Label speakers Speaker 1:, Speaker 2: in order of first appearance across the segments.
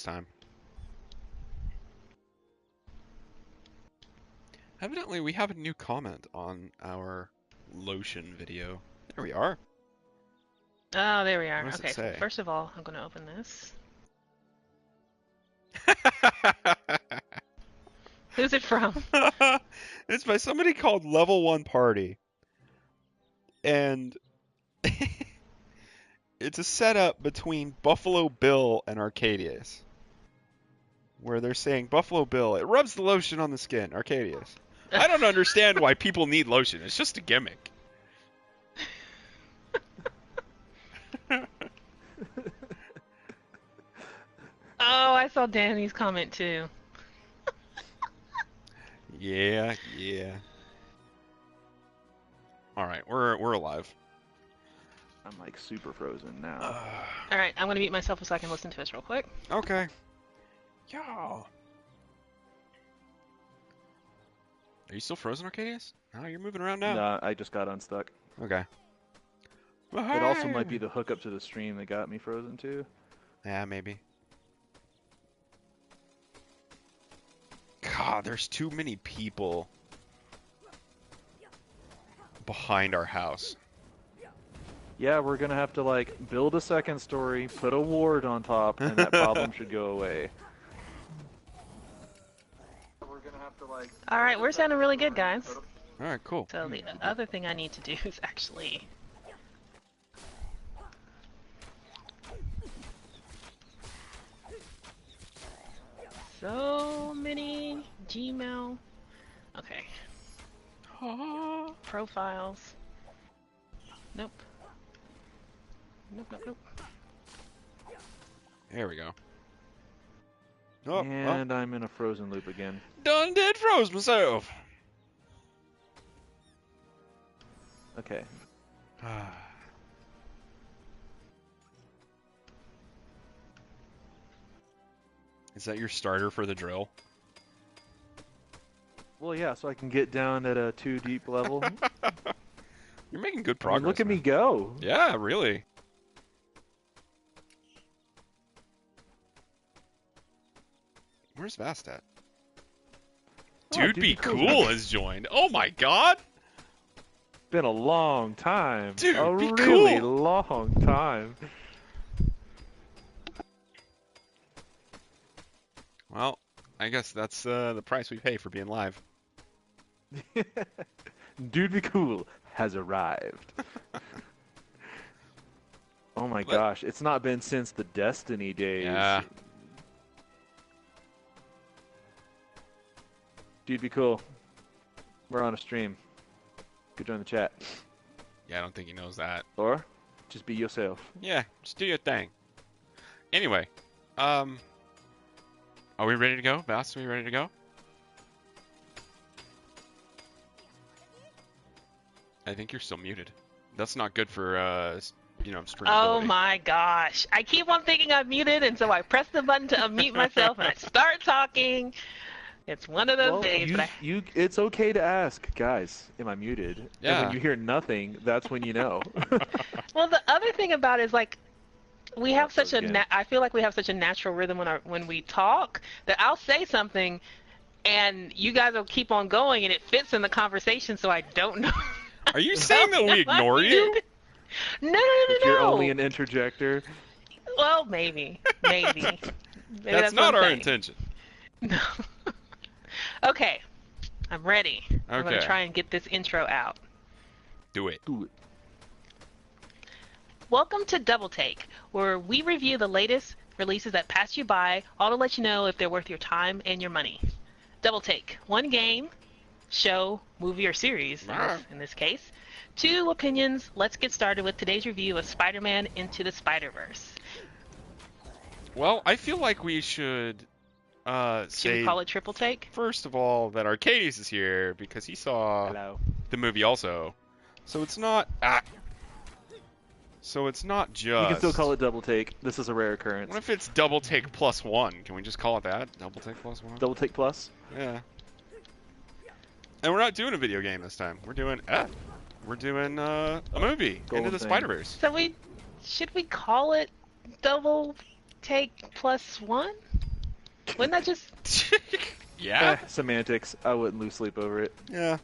Speaker 1: this time. Evidently, we have a new comment on our lotion video. There we are.
Speaker 2: Oh, there we are.
Speaker 1: What does it
Speaker 2: Okay,
Speaker 1: say?
Speaker 2: first of all, I'm going to open this. Who's it from?
Speaker 1: It's by somebody called Level 1 Party. And it's a setup between Buffalo Bill and Arcadius. Where they're saying, Buffalo Bill, it rubs the lotion on the skin. Arcadius. I don't understand why people need lotion. It's just a gimmick.
Speaker 2: Oh, I saw Danny's comment too.
Speaker 1: Yeah. Alright, we're alive.
Speaker 3: I'm like super frozen now.
Speaker 2: Alright, I'm going to mute myself so I can listen to this real quick.
Speaker 1: Okay. Yeah. Are you still frozen, Arcadius? No, you're moving around now.
Speaker 3: Nah, I just got unstuck.
Speaker 1: Okay.
Speaker 3: It also might be the hookup to the stream that got me frozen too.
Speaker 1: Yeah, maybe. God, there's too many people behind our house.
Speaker 3: Yeah, we're gonna have to like build a second story, put a ward on top, and that problem should go away. We're gonna have to like.
Speaker 2: Alright, we're sounding really good, guys.
Speaker 1: Alright, cool.
Speaker 2: So the other thing I need to do is actually... So many Gmail. Okay. Profiles. Nope. Nope.
Speaker 1: There we go. Oh,
Speaker 3: And I'm in a frozen loop again.
Speaker 1: done did froze myself.
Speaker 3: Okay.
Speaker 1: Is that your starter for the drill?
Speaker 3: Well, yeah, so I can get down at a 2 deep level.
Speaker 1: You're making good
Speaker 3: I
Speaker 1: progress.
Speaker 3: mean, look at me
Speaker 1: man.
Speaker 3: go.
Speaker 1: Yeah, really. Where's Vast at?
Speaker 3: Oh,
Speaker 1: Dude Be Cool has joined. Oh my god!
Speaker 3: Been a long time.
Speaker 1: Dude,
Speaker 3: a
Speaker 1: be
Speaker 3: really
Speaker 1: cool.
Speaker 3: long time.
Speaker 1: Well, I guess that's the price we pay for being live.
Speaker 3: Dude Be Cool has arrived. Oh my gosh, it's not been since the Destiny days.
Speaker 1: Yeah.
Speaker 3: Dude Be Cool. We're on a stream. Go join the chat.
Speaker 1: Yeah, I don't think he knows that.
Speaker 3: Or just be yourself.
Speaker 1: Yeah, just do your thing. Anyway, are we ready to go? Bass, are we ready to go? I think you're still muted. That's not good for, streamability.
Speaker 2: Oh my gosh. I keep on thinking I'm muted, and so I press the button to unmute myself, and I start talking. It's one of those days.
Speaker 3: It's okay to ask, guys, am I muted?
Speaker 1: Yeah.
Speaker 3: And when you hear nothing, that's when you know.
Speaker 2: Well, the other thing about it is, like, we have such
Speaker 3: Again.
Speaker 2: I feel like we have such a natural rhythm when we talk that I'll say something, and you guys will keep on going, and it fits in the conversation, so I don't know.
Speaker 1: Are you saying that we ignore you?
Speaker 2: No.
Speaker 3: If you're only an interjector.
Speaker 2: Well, maybe. Maybe
Speaker 1: That's
Speaker 2: what
Speaker 1: not
Speaker 2: I'm
Speaker 1: our
Speaker 2: saying.
Speaker 1: intention.
Speaker 2: No. Okay, I'm ready. I'm going
Speaker 1: Okay.
Speaker 2: to try and get this intro out.
Speaker 1: Do it.
Speaker 3: Do it.
Speaker 2: Welcome to Double Take, where we review the latest releases that pass you by, all to let you know if they're worth your time and your money. Double Take, one game, show, movie, or series, in this case. 2 opinions. Let's get started with today's review of Spider-Man Into the Spiderverse.
Speaker 1: Well, I feel like we should
Speaker 2: Should
Speaker 1: say,
Speaker 2: we call it Triple Take?
Speaker 1: first of all, that Arcadius is here because he saw
Speaker 3: Hello.
Speaker 1: the movie also. So it's not... So it's not just...
Speaker 3: You can still call it double take. This is a rare occurrence.
Speaker 1: What if it's double take plus 1? Can we just call it that? Double take plus 1?
Speaker 3: Double take plus?
Speaker 1: Yeah. And we're not doing a video game this time. We're doing a movie,
Speaker 3: Golden
Speaker 1: Into the
Speaker 3: thing.
Speaker 1: Spider-Verse.
Speaker 2: So should we call it Double Take plus 1? Wouldn't that just...
Speaker 1: Yeah.
Speaker 3: Semantics. I wouldn't lose sleep over it.
Speaker 1: Yeah.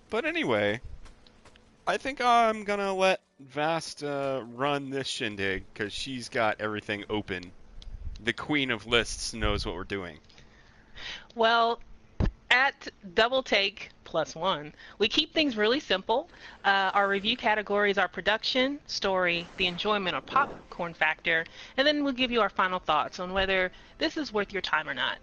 Speaker 1: But anyway, I think I'm gonna let Vast run this shindig because she's got everything open. The queen of lists knows what we're doing.
Speaker 2: Well, at Double Take +1, we keep things really simple. Our review categories are production, story, the enjoyment or popcorn factor, and then we'll give you our final thoughts on whether this is worth your time or not.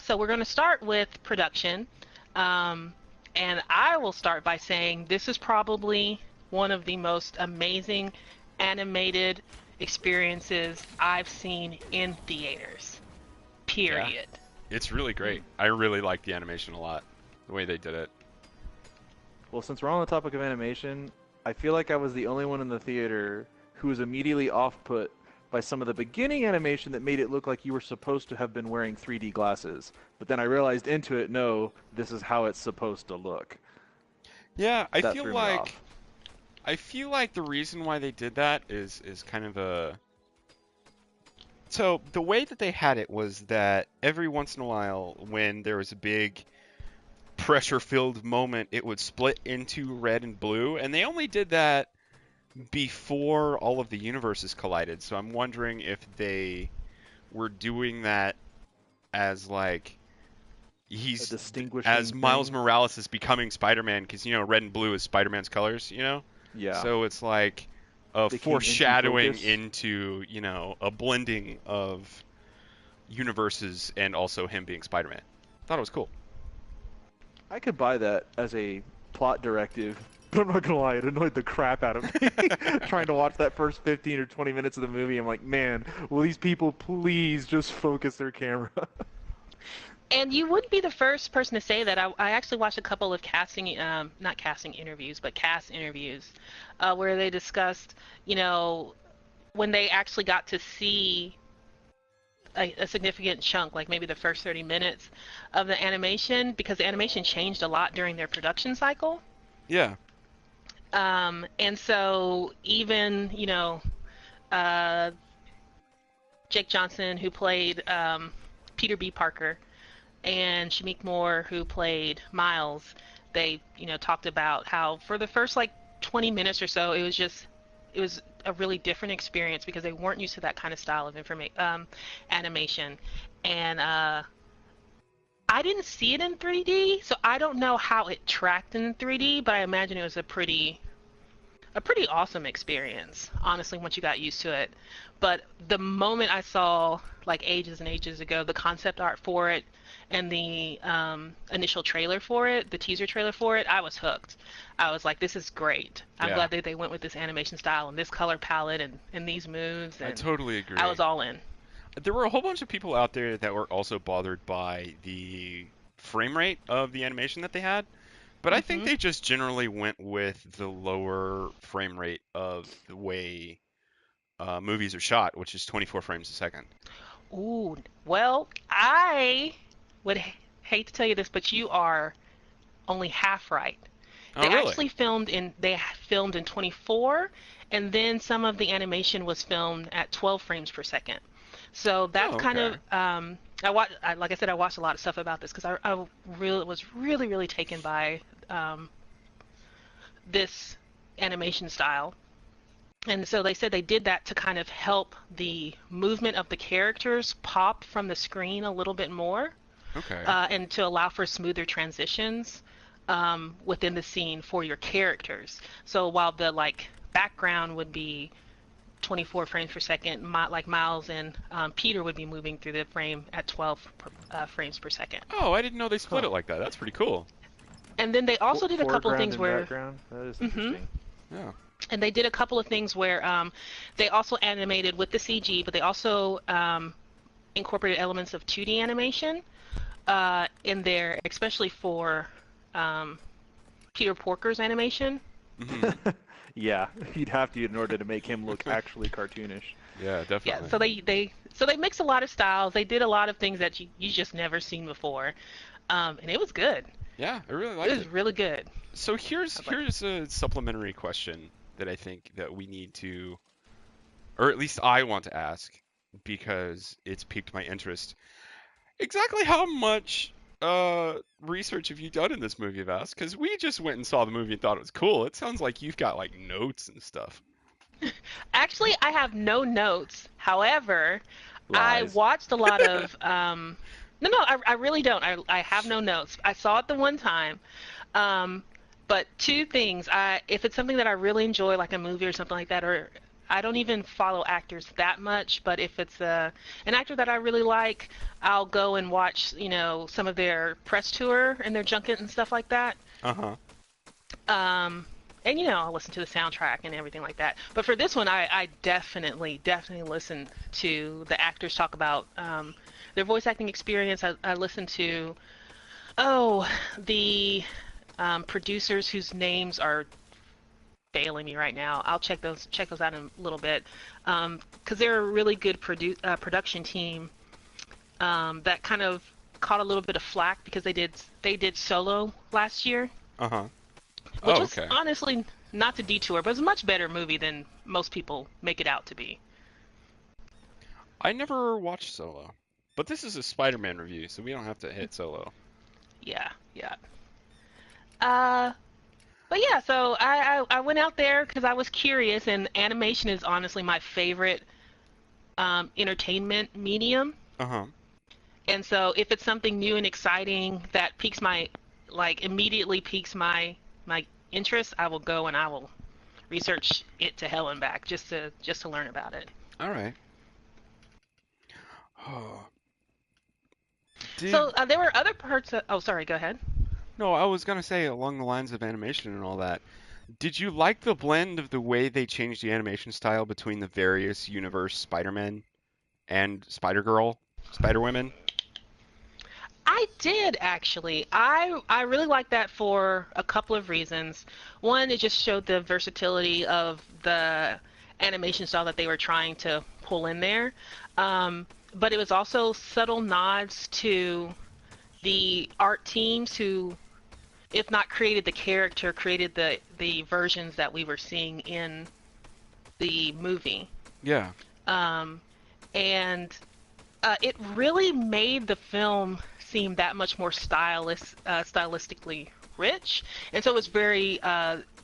Speaker 2: So we're going to start with production, and I will start by saying this is probably one of the most amazing animated experiences I've seen in theaters. Period.
Speaker 1: Yeah. It's really great. I really like the animation a lot, the way they did it.
Speaker 3: Well, since we're on the topic of animation, I feel like I was the only one in the theater who was immediately off-put by some of the beginning animation that made it look like you were supposed to have been wearing 3D glasses. But then I realized into it, no, this is how it's supposed to look.
Speaker 1: Yeah, I
Speaker 3: That
Speaker 1: feel
Speaker 3: threw me
Speaker 1: like
Speaker 3: off.
Speaker 1: the reason why they did that is kind of a... So the way that they had it was that every once in a while, when there was a big pressure-filled moment, it would split into red and blue, and they only did that before all of the universes collided. So I'm wondering if they were doing that as like
Speaker 3: A
Speaker 1: he's
Speaker 3: distinguishing
Speaker 1: as Miles
Speaker 3: thing.
Speaker 1: Morales is becoming Spider-Man, because red and blue is Spider-Man's colors,
Speaker 3: Yeah.
Speaker 1: So it's like a
Speaker 3: They came into
Speaker 1: foreshadowing
Speaker 3: focus.
Speaker 1: into, a blending of universes and also him being Spider-Man. Thought it was cool.
Speaker 3: I could buy that as a plot directive, but I'm not gonna lie, it annoyed the crap out of me. Trying to watch that first 15 or 20 minutes of the movie, I'm like, man, will these people please just focus their camera?
Speaker 2: And you wouldn't be the first person to say that. I actually watched a couple of not casting interviews, but cast interviews, where they discussed, when they actually got to see a significant chunk, like maybe the first 30 minutes of the animation, because the animation changed a lot during their production cycle.
Speaker 1: Yeah.
Speaker 2: And so even, uh, Jake Johnson, who played Peter B. Parker, and Shamik Moore, who played Miles, they, talked about how for the first 20 minutes or so, it was a really different experience because they weren't used to that kind of style of animation. And I didn't see it in 3D, so I don't know how it tracked in 3D, but I imagine it was a pretty awesome experience, honestly, once you got used to it. But the moment I saw, ages and ages ago, the concept art for it and the initial trailer for it, the teaser trailer for it, I was hooked. I was like, this is great. I'm
Speaker 1: Yeah.
Speaker 2: glad that they went with this animation style and this color palette and these moves. And
Speaker 1: I totally agree.
Speaker 2: I was all in.
Speaker 1: There were a whole bunch of people out there that were also bothered by the frame rate of the animation that they had. But I think they just generally went with the lower frame rate of the way movies are shot, which is 24 frames a second.
Speaker 2: Ooh, well, I would hate to tell you this, but you are only half right.
Speaker 1: Oh,
Speaker 2: They
Speaker 1: really?
Speaker 2: actually filmed in 24, and then some of the animation was filmed at 12 frames per second. So that's kind of like I said, I watched a lot of stuff about this because I really was really taken by this animation style. And so they said they did that to kind of help the movement of the characters pop from the screen a little bit more,
Speaker 1: Okay.
Speaker 2: and to allow for smoother transitions within the scene for your characters. So while the background would be 24 frames per second, Miles and Peter would be moving through the frame at 12 frames per second.
Speaker 1: Oh, I didn't know they split it like that. That's pretty cool.
Speaker 2: And then they also did a couple
Speaker 3: Foreground
Speaker 2: things
Speaker 3: and
Speaker 2: where
Speaker 3: background? That is interesting.
Speaker 1: Yeah.
Speaker 2: And they did a couple of things where they also animated with the CG, but they also incorporated elements of 2D animation in there, especially for Peter Porker's animation.
Speaker 1: Mhm.
Speaker 3: Yeah, you'd have to in order to make him look actually cartoonish.
Speaker 1: Yeah, definitely.
Speaker 2: Yeah, so they mixed a lot of styles. They did a lot of things that you just never seen before, and it was good.
Speaker 1: Yeah, I really
Speaker 2: It
Speaker 1: liked
Speaker 2: was
Speaker 1: it.
Speaker 2: really good.
Speaker 1: So here's a supplementary question that I think that we need to, or at least I want to ask, because it's piqued my interest. exactly how much research have you done in this movie, Vas? Because we just went and saw the movie and thought it was cool. It sounds like you've got like notes and stuff.
Speaker 2: Actually, I have no notes. However, I
Speaker 3: Lies.
Speaker 2: watched a lot of. No, I really don't. I have no notes. I saw it the one time. Um, but two things. If it's something that I really enjoy, like a movie or something like that, or I don't even follow actors that much, but if it's an actor that I really like, I'll go and watch, some of their press tour and their junket and stuff like that.
Speaker 1: Uh-huh.
Speaker 2: And I'll listen to the soundtrack and everything like that. But for this one, I definitely listen to the actors talk about their voice acting experience. I listened to the producers whose names are failing me right now. I'll check those out in a little bit because they're a really good production team that kind of caught a little bit of flack because they did Solo last year.
Speaker 1: Uh-huh.
Speaker 2: Which
Speaker 1: Oh,
Speaker 2: was
Speaker 1: okay.
Speaker 2: honestly, not to detour, but it was a much better movie than most people make it out to be.
Speaker 1: I never watched Solo, but this is a Spider-Man review, so we don't have to hit Solo.
Speaker 2: Yeah, yeah. Uh, but yeah, so I went out there because I was curious, and animation is honestly my favorite entertainment medium.
Speaker 1: Uh-huh.
Speaker 2: And so if it's something new and exciting that immediately piques my interest, I will go and I will research it to hell and back just to learn about it.
Speaker 1: All right. Oh.
Speaker 2: So
Speaker 1: Did
Speaker 2: there were other parts of. Oh, sorry. Go ahead.
Speaker 1: No, I was gonna say along the lines of animation and all that. Did you like the blend of the way they changed the animation style between the various universe Spider-Man and Spider-Girl, Spider-Women?
Speaker 2: I did actually. I really like that for a couple of reasons. One, it just showed the versatility of the animation style that they were trying to pull in there. But it was also subtle nods to the art teams who, if not created the character, created the versions that we were seeing in the movie.
Speaker 1: Yeah.
Speaker 2: Um, and it really made the film seem that much more stylistically rich, and so it's very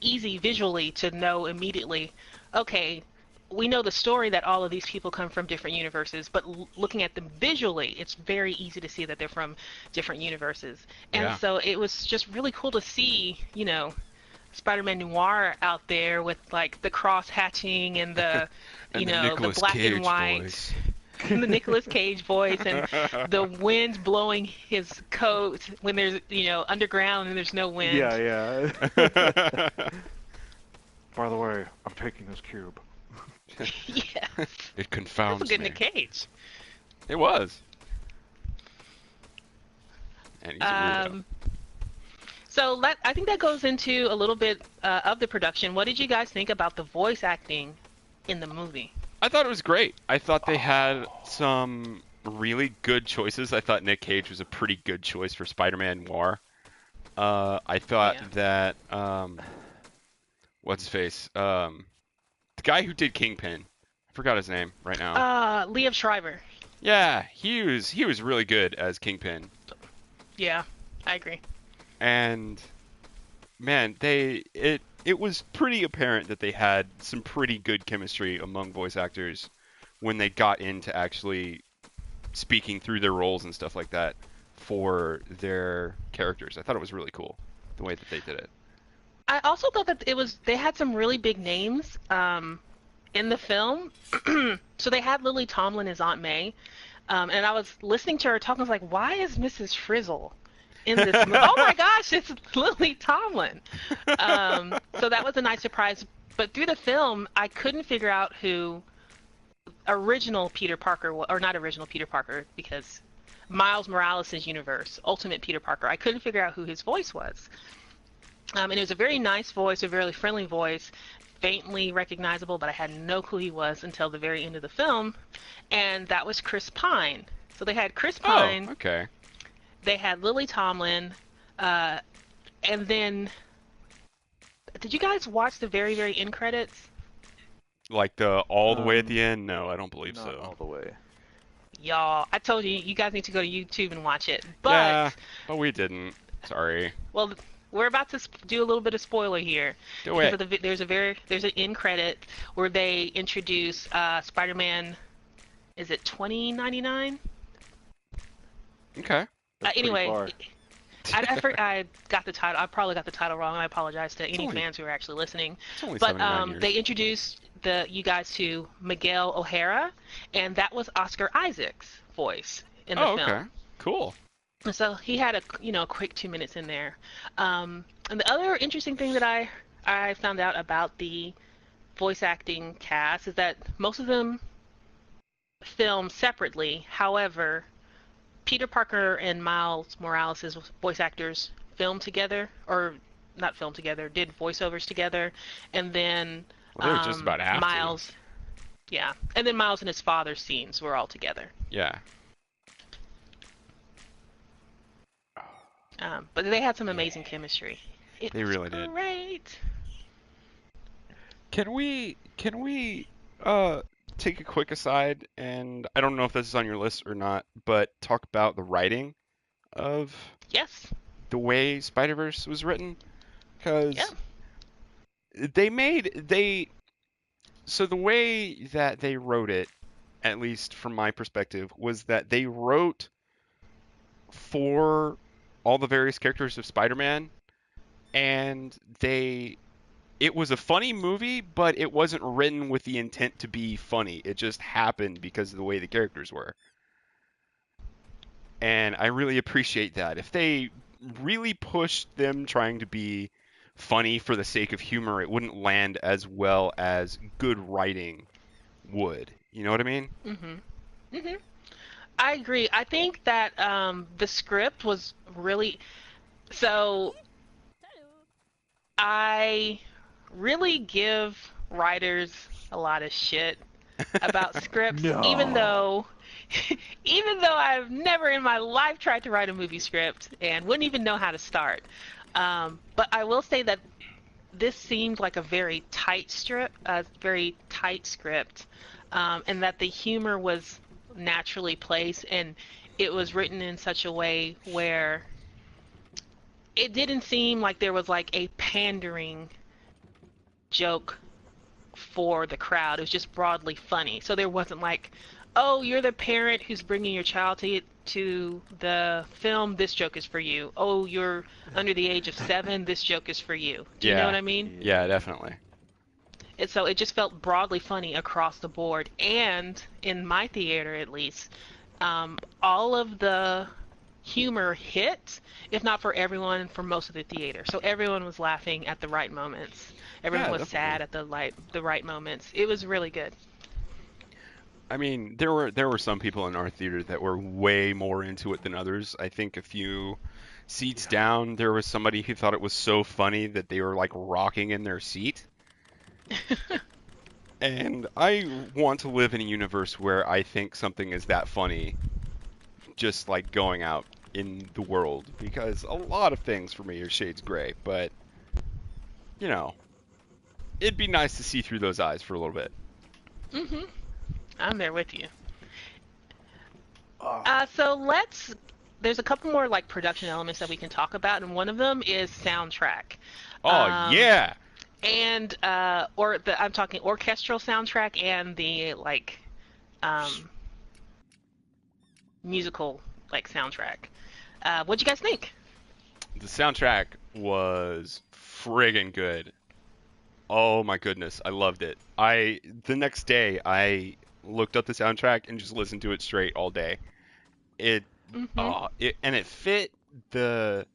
Speaker 2: easy visually to know immediately. Okay, we know the story that all of these people come from different universes, but looking at them visually, it's very easy to see that they're from different universes. And
Speaker 1: Yeah.
Speaker 2: so it was just really cool to see, Spider-Man Noir out there with like the cross hatching and the,
Speaker 1: And the
Speaker 2: the
Speaker 1: Nicolas
Speaker 2: black and
Speaker 1: Cage
Speaker 2: white,
Speaker 1: voice.
Speaker 2: the Nicolas Cage voice, and the wind blowing his coat when there's, underground and there's no wind.
Speaker 3: Yeah, yeah. By the way, I'm taking this cube.
Speaker 2: Yeah,
Speaker 1: It
Speaker 2: that's a
Speaker 1: confounds
Speaker 2: good
Speaker 1: me.
Speaker 2: Nick Cage.
Speaker 1: It was. And he's a weirdo.
Speaker 2: So I think that goes into a little bit of the production. What did you guys think about the voice acting in the movie?
Speaker 1: I thought it was great. I thought they had some really good choices. I thought Nick Cage was a pretty good choice for Spider-Man Noir. I thought
Speaker 2: Yeah.
Speaker 1: that what's his face? The guy who did Kingpin. I forgot his name right now.
Speaker 2: Liev Schreiber.
Speaker 1: Yeah, he was really good as Kingpin.
Speaker 2: Yeah, I agree.
Speaker 1: And man, it was pretty apparent that they had some pretty good chemistry among voice actors when they got into actually speaking through their roles and stuff like that for their characters. I thought it was really cool the way that they did it.
Speaker 2: I also thought that they had some really big names in the film. So they had Lily Tomlin as Aunt May, and I was listening to her talk. I was like, why is Mrs. Frizzle in this movie? Oh my gosh, it's Lily Tomlin. So that was a nice surprise. But through the film, I couldn't figure out who original Peter Parker, or not original Peter Parker, because Miles Morales' universe, Ultimate Peter Parker, I couldn't figure out who his voice was. And it was a very nice voice, a very friendly voice, faintly recognizable, but I had no clue he was until the very end of the film, and that was Chris Pine. So they had Chris Pine,
Speaker 1: Oh, okay.
Speaker 2: they had Lily Tomlin, and then, did you guys watch the very end credits?
Speaker 1: Like the all the way at the end? No, I don't believe
Speaker 3: Not
Speaker 1: so.
Speaker 3: all the way.
Speaker 2: Y'all, I told you, you guys need to go to YouTube and watch it. But,
Speaker 1: Yeah, but we didn't. Sorry.
Speaker 2: well, we're about to do a little bit of spoiler here
Speaker 1: Do
Speaker 2: because
Speaker 1: it.
Speaker 2: of there's an end credit where they introduce Spider-Man. Is it 2099?
Speaker 1: Okay.
Speaker 3: That's pretty
Speaker 2: Anyway,
Speaker 3: far.
Speaker 2: I got the title. I probably got the title wrong. I apologize to any
Speaker 1: only-
Speaker 2: fans who are actually listening.
Speaker 1: It's only
Speaker 2: But
Speaker 1: 79 years.
Speaker 2: they introduced you guys to Miguel O'Hara, and that was Oscar Isaac's voice in the
Speaker 1: Oh,
Speaker 2: film.
Speaker 1: okay. Cool.
Speaker 2: And so he had a quick 2 minutes in there. And the other interesting thing that I found out about the voice acting cast is that most of them film separately. However, Peter Parker and Miles Morales' voice actors filmed together, or not filmed together, did voiceovers together, and then
Speaker 1: Well, they were just about have to.
Speaker 2: Miles, yeah, and then Miles and his father's scenes were all together.
Speaker 1: Yeah.
Speaker 2: But they had some amazing chemistry.
Speaker 1: They really did.
Speaker 2: Great.
Speaker 1: Can we take a quick aside, and I don't know if this is on your list or not, but talk about the writing of
Speaker 2: Yes.
Speaker 1: the way Spider-Verse was written? Because
Speaker 2: Yeah.
Speaker 1: so the way that they wrote it, at least from my perspective, was that they wrote for all the various characters of Spider-Man, and it was a funny movie, but it wasn't written with the intent to be funny. It just happened because of the way the characters were. And I really appreciate that. If they really pushed them trying to be funny for the sake of humor, it wouldn't land as well as good writing would. You know what I mean?
Speaker 2: Mhm. Mhm. I agree. I think that the script was really so. I really give writers a lot of shit about scripts,
Speaker 3: No.
Speaker 2: even though I've never in my life tried to write a movie script and wouldn't even know how to start. But I will say that this seemed like a very tight script, and that the humor was naturally placed, and it was written in such a way where it didn't seem like there was like a pandering joke for the crowd. It was just broadly funny. So there wasn't like, oh, you're the parent who's bringing your child to the film, this joke is for you. Oh, you're under the age of 7, this joke is for you. Do you know
Speaker 1: Yeah.
Speaker 2: what I mean?
Speaker 1: Yeah, definitely.
Speaker 2: And so it just felt broadly funny across the board. And in my theater, at least, all of the humor hit, if not for everyone, for most of the theater. So everyone was laughing at the right moments. Everyone
Speaker 1: Yeah,
Speaker 2: was sad at the right moments. It was really good.
Speaker 1: I mean, there were some people in our theater that were way more into it than others. I think a few seats down, there was somebody who thought it was so funny that they were like rocking in their seat. And I want to live in a universe where I think something is that funny, just like going out in the world, because a lot of things for me are shades gray, but you know, it'd be nice to see through those eyes for a little bit.
Speaker 2: Mhm. I'm there with you.
Speaker 3: Oh,
Speaker 2: So there's a couple more like production elements that we can talk about, and one of them is soundtrack.
Speaker 1: Oh
Speaker 2: Um,
Speaker 1: yeah.
Speaker 2: And I'm talking orchestral soundtrack and the like um, musical like soundtrack. What'd you guys think?
Speaker 1: The soundtrack was friggin' good. Oh my goodness, I loved it. The next day I looked up the soundtrack and just listened to it straight all day. It
Speaker 2: Hmm.
Speaker 1: and it fit the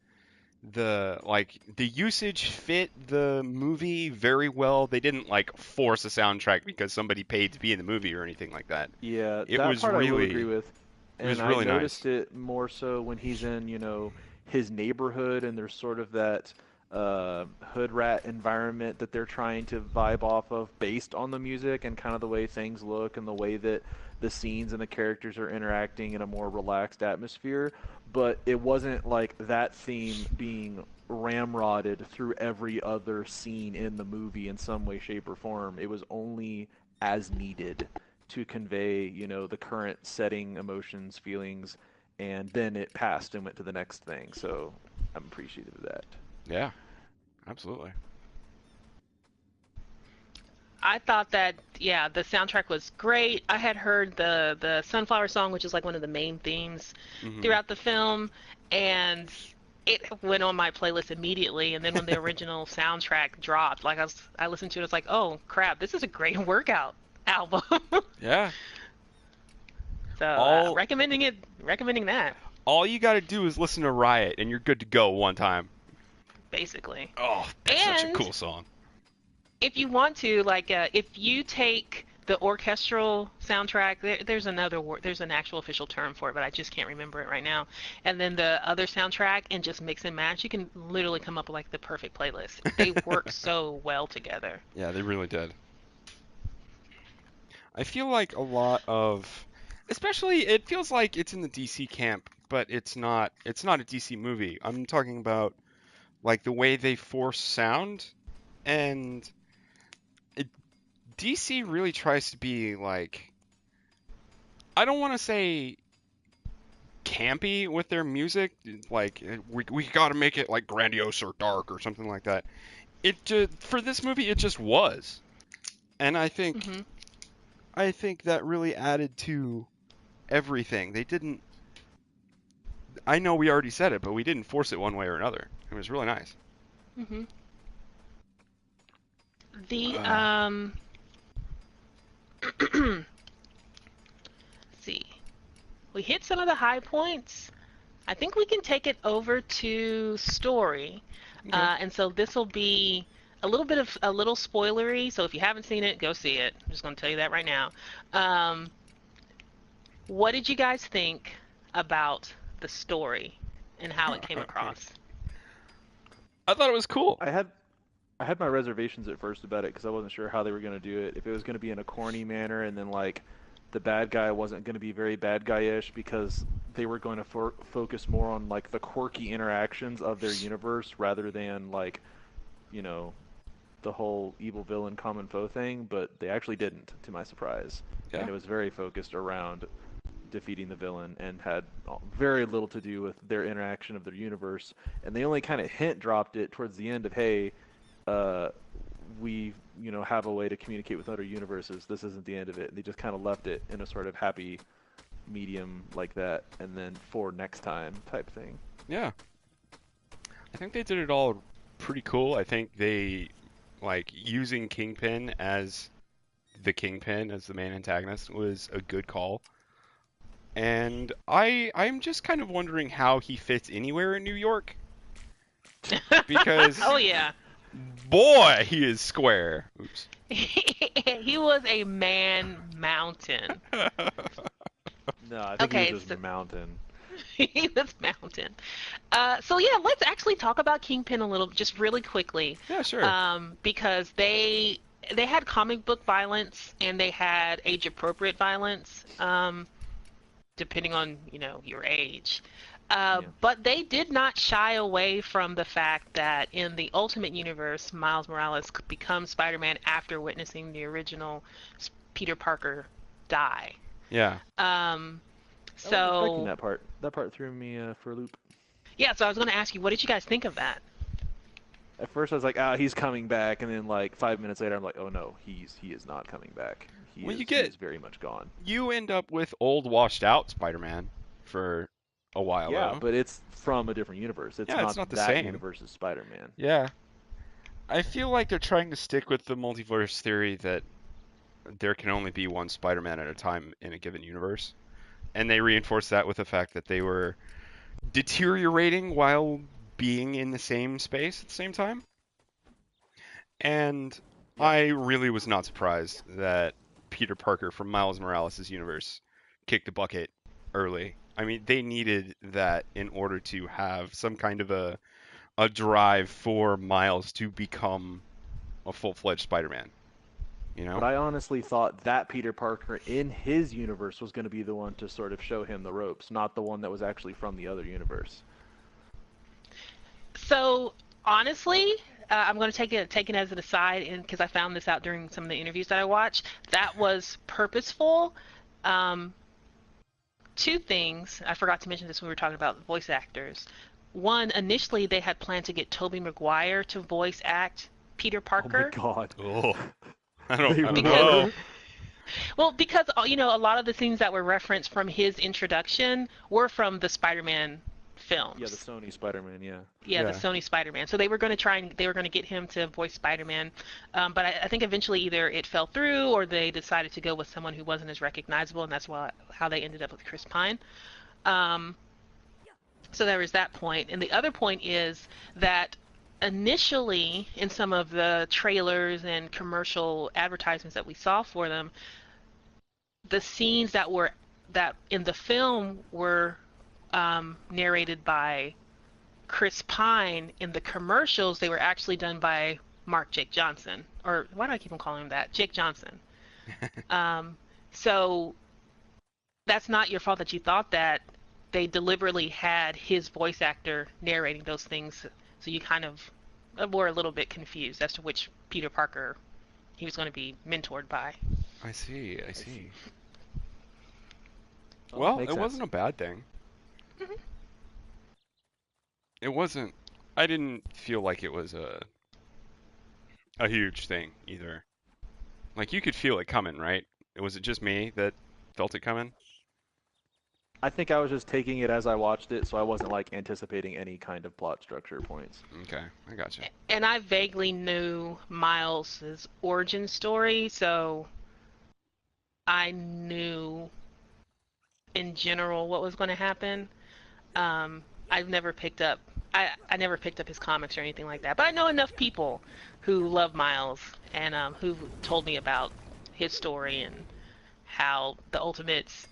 Speaker 1: usage fit the movie very well. They didn't like force a soundtrack because somebody paid to be in the movie or anything like that.
Speaker 3: yeah,
Speaker 1: It
Speaker 3: that
Speaker 1: was
Speaker 3: part I will
Speaker 1: really
Speaker 3: agree with.
Speaker 1: it was
Speaker 3: And I
Speaker 1: really
Speaker 3: noticed
Speaker 1: nice.
Speaker 3: it more so when he's in, his neighborhood and there's sort of that hood rat environment that they're trying to vibe off of based on the music and kind of the way things look and the way that the scenes and the characters are interacting in a more relaxed atmosphere. But it wasn't like that theme being ramrodded through every other scene in the movie in some way, shape, or form. It was only as needed to convey, the current setting, emotions, feelings, and then it passed and went to the next thing. So I'm appreciative of that.
Speaker 1: Yeah, absolutely.
Speaker 2: I thought that, yeah, the soundtrack was great. I had heard the Sunflower song, which is like one of the main themes
Speaker 1: Hmm.
Speaker 2: throughout the film, and it went on my playlist immediately. And then when the original soundtrack dropped, like I listened to it, I was like, oh crap, this is a great workout album.
Speaker 1: Yeah.
Speaker 2: So
Speaker 1: All
Speaker 2: recommending that
Speaker 1: all you got to do is listen to Riot, and you're good to go one time.
Speaker 2: basically.
Speaker 1: Oh, that's such a
Speaker 2: And
Speaker 1: cool song.
Speaker 2: if you want to, like, if you take the orchestral soundtrack, there's there's an actual official term for it, but I just can't remember it right now. And then the other soundtrack, and just mix and match, you can literally come up with like the perfect playlist. They work so well together.
Speaker 1: Yeah, they really did. I feel like a lot of, especially, it feels like it's in the DC camp, but it's not. It's not a DC movie. I'm talking about like the way they force sound, and it, DC really tries to be like, I don't want to say campy with their music, like we got to make it like grandiose or dark or something like that. It just, for this movie, it just was, and
Speaker 2: Hmm.
Speaker 1: I think that really added to everything. They didn't. I know we already said it, but we didn't force it one way or another. It was really nice.
Speaker 2: Hmm. The
Speaker 1: Uh,
Speaker 2: let's see, we hit some of the high points. I think we can take it over to story.
Speaker 1: okay.
Speaker 2: And so this will be a little spoilery. So if you haven't seen it, go see it. I'm just going to tell you that right now. Um, what did you guys think about the story and how it came across?
Speaker 1: I thought it was cool.
Speaker 3: I had my reservations at first about it because I wasn't sure how they were going to do it. If it was going to be in a corny manner, and then like the bad guy wasn't going to be very bad guy-ish because they were going to focus more on like the quirky interactions of their universe rather than like, you know, the whole evil villain common foe thing. But they actually didn't, to my surprise,
Speaker 1: Yeah.
Speaker 3: and it was very focused around defeating the villain and had very little to do with their interaction of their universe. And they only kind of hint dropped it towards the end of, hey, uh, we have a way to communicate with other universes. This isn't the end of it. They just kind of left it in a sort of happy medium like that, and then for next time type thing.
Speaker 1: Yeah. I think they did it all pretty cool. I think they like using Kingpin as the Kingpin as the main antagonist was a good call. And I'm just kind of wondering how he fits anywhere in New York because
Speaker 2: Oh yeah.
Speaker 1: boy, he is square. Oops.
Speaker 2: He was a man mountain.
Speaker 3: No, I think he
Speaker 2: Okay,
Speaker 3: was just
Speaker 2: so
Speaker 3: mountain.
Speaker 2: he was mountain. So yeah, let's actually talk about Kingpin a little, just really quickly,
Speaker 1: Yeah, sure.
Speaker 2: because they had comic book violence and they had age appropriate violence, depending on your age.
Speaker 3: Yeah.
Speaker 2: But they did not shy away from the fact that in the Ultimate Universe, Miles Morales becomes Spider-Man after witnessing the original Peter Parker die.
Speaker 1: Yeah.
Speaker 2: Um,
Speaker 3: I wasn't expecting
Speaker 2: so
Speaker 3: that part. That part threw me for a loop.
Speaker 2: yeah, so I was going to ask you, what did you guys think of that?
Speaker 3: At first, I was like, he's coming back, and then like 5 minutes later, I'm like, oh no, he is not coming back.
Speaker 1: Well,
Speaker 3: He is very much gone.
Speaker 1: you end up with old, washed out Spider-Man for a while,
Speaker 3: Yeah,
Speaker 1: though.
Speaker 3: but it's from a different universe. It's
Speaker 1: Yeah, it's
Speaker 3: not
Speaker 1: not the
Speaker 3: that
Speaker 1: same.
Speaker 3: universe's Spider-Man.
Speaker 1: Yeah. I feel like they're trying to stick with the multiverse theory that there can only be one Spider-Man at a time in a given universe. And they reinforce that with the fact that they were deteriorating while being in the same space at the same time. And
Speaker 3: Yeah.
Speaker 1: I really was not surprised that Peter Parker from Miles Morales' universe kicked the bucket early. I mean, they needed that in order to have some kind of a drive for Miles to become a full-fledged Spider-Man. You
Speaker 3: But
Speaker 1: know?
Speaker 3: I honestly thought that Peter Parker in his universe was going to be the one to sort of show him the ropes, not the one that was actually from the other universe.
Speaker 2: So honestly, I'm going to take it as an aside, and because I found this out during some of the interviews that I watched, that was purposeful. Um, Two things I forgot to mention this when we were talking about voice actors. One, initially they had planned to get Tobey Maguire to voice act Peter
Speaker 3: Oh my
Speaker 2: Parker.
Speaker 3: god.
Speaker 1: Oh, I
Speaker 3: They
Speaker 1: don't
Speaker 3: were-
Speaker 1: know.
Speaker 2: Well, because a lot of the things that were referenced from his introduction were from the Spider-Man films.
Speaker 3: Yeah, the Sony Spider-Man, yeah.
Speaker 2: Yeah, the
Speaker 1: Yeah.
Speaker 2: Sony Spider-Man. So they were going to get him to voice Spider-Man, but I think eventually either it fell through or they decided to go with someone who wasn't as recognizable, and that's how they ended up with Chris Pine. Um, so there was that point, and the other point is that initially in some of the trailers and commercial advertisements that we saw for them, the scenes that in the film were narrated by Chris Pine. In the commercials, they were actually done by Mark Jake Johnson. Or why do I keep on calling him that? Jake Johnson. So that's not your fault that you thought that. They deliberately had his voice actor narrating those things, so you kind of were a little bit confused as to which Peter Parker he was going to be mentored by.
Speaker 1: I see. I see.
Speaker 3: Oh,
Speaker 1: Well,
Speaker 3: makes
Speaker 1: it
Speaker 3: sense.
Speaker 1: wasn't a bad thing.
Speaker 2: Mhm.
Speaker 1: It wasn't. I didn't feel like it was a huge thing either. Like you could feel it coming, right? Was it just me that felt it coming?
Speaker 3: I think I was just taking it as I watched it, so I wasn't like anticipating any kind of plot structure points.
Speaker 1: Okay, I gotcha.
Speaker 2: And I vaguely knew Miles's origin story, so I knew in general what was going to happen. I've never picked up I never picked up his comics or anything like that, but I know enough people who love Miles and who told me about his story and how the Ultimates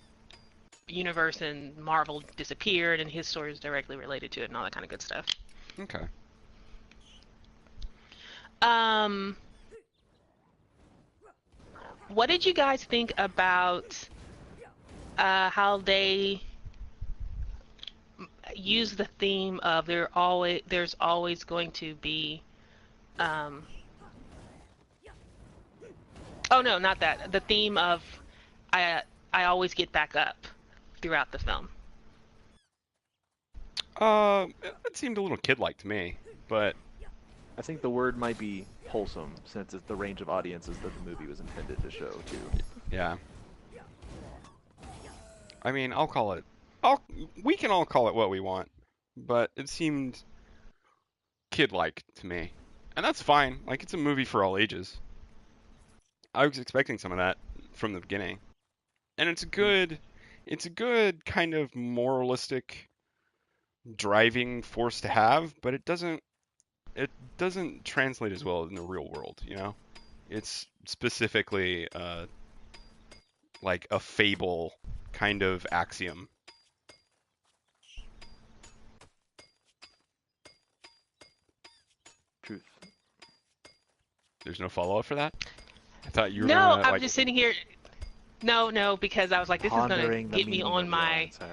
Speaker 2: universe and Marvel disappeared and his story is directly related to it and all that kind of good stuff.
Speaker 1: Okay.
Speaker 2: What did you guys think about how they use the theme of there's always going to be oh no, not that. The theme of I always get back up throughout the film.
Speaker 1: It seemed a little kid-like to me, but
Speaker 3: I think the word might be wholesome, since it's the range of audiences that the movie was intended to show, too.
Speaker 1: yeah. I mean, we can all call it what we want, but it seemed kid-like to me. And that's fine. Like, it's a movie for all ages. I was expecting some of that from the beginning. And it's a good kind of moralistic driving force to have, but it doesn't translate as well in the real world, you know? It's specifically like a fable kind of axiom.
Speaker 3: Truth.
Speaker 1: There's no follow-up for that? I thought you were
Speaker 2: No,
Speaker 1: gonna
Speaker 2: I'm
Speaker 1: like
Speaker 2: just sitting here. No, because I was like, this is gonna
Speaker 3: Pondering the
Speaker 2: get me
Speaker 3: meaning
Speaker 2: on
Speaker 3: of
Speaker 2: my.
Speaker 3: lines, huh?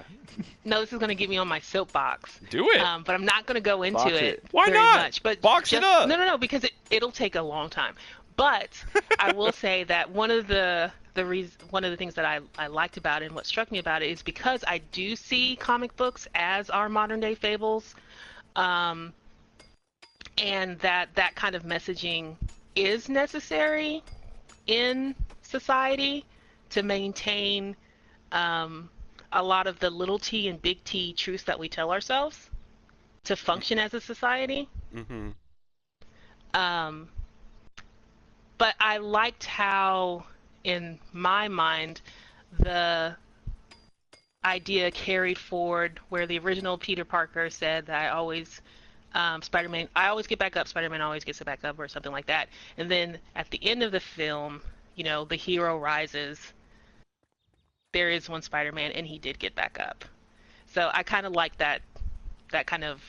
Speaker 2: No, this is gonna get me on my soapbox.
Speaker 1: do it.
Speaker 2: But I'm not gonna go into
Speaker 3: Box
Speaker 2: it
Speaker 3: it.
Speaker 1: Why
Speaker 2: very
Speaker 1: not?
Speaker 2: much. But
Speaker 1: Box it
Speaker 2: just,
Speaker 1: up.
Speaker 2: No, because it'll take a long time. But I will say that one of the things that I liked about it and what struck me about it is because I do see comic books as our modern day fables, and that kind of messaging is necessary in society to maintain a lot of the little t and big T truths that we tell ourselves to function as a society.
Speaker 1: Mm-hmm.
Speaker 2: But I liked how, in my mind, the idea carried forward where the original Peter Parker said that I always get back up, Spider-Man always gets back up, or something like that. And then at the end of the film, the hero rises. There is one Spider-Man, and he did get back up. So I kind of like that kind of